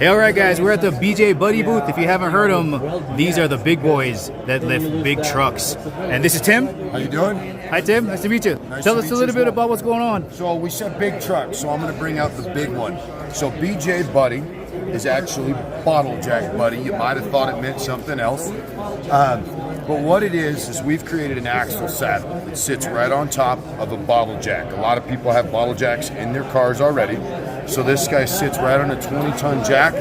Hey, all right, guys, we're at the BJ Buddy booth. If you haven't heard them, these are the big boys that lift big trucks. And this is Tim. How you doing? Hi, Tim. Nice to meet you. Tell us a little bit about what's going on. So we said big trucks, so I'm going to bring out the big one. So BJ Buddy is actually Bottle Jack Buddy. You might have thought it meant something else. But what it is we've created an axle saddle that sits right on top of a bottle jack. A lot of people have bottle jacks in their cars already. So this guy sits right on a 20-ton jack.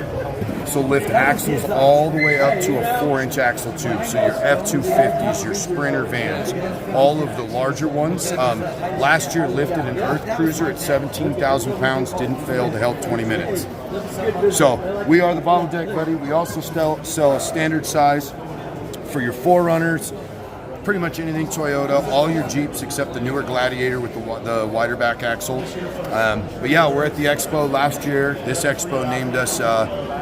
So lift axles all the way up to a 4-inch axle tube. So your F-250s, your Sprinter vans, all of the larger ones. Last year lifted an Earth Cruiser at 17,000 pounds, didn't fail to help 20 minutes. So we are the Bottle Jack Buddy. We also sell a standard size for your 4Runners, pretty much anything Toyota, all your Jeeps except the newer Gladiator with the wider back axle. But yeah, we're at the Expo last year. This Expo named us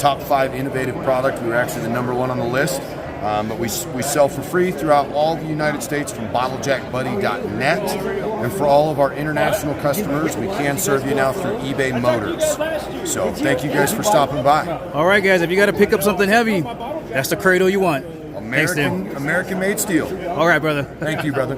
top 5 innovative product. We were actually the #1 on the list. But we sell for free throughout all the United States from bottlejackbuddy.net. And for all of our international customers, we can serve you now through eBay Motors. So thank you guys for stopping by. All right, guys, if you got to pick up something heavy, that's the cradle you want. American-made steel. All right, brother. Thank you, brother.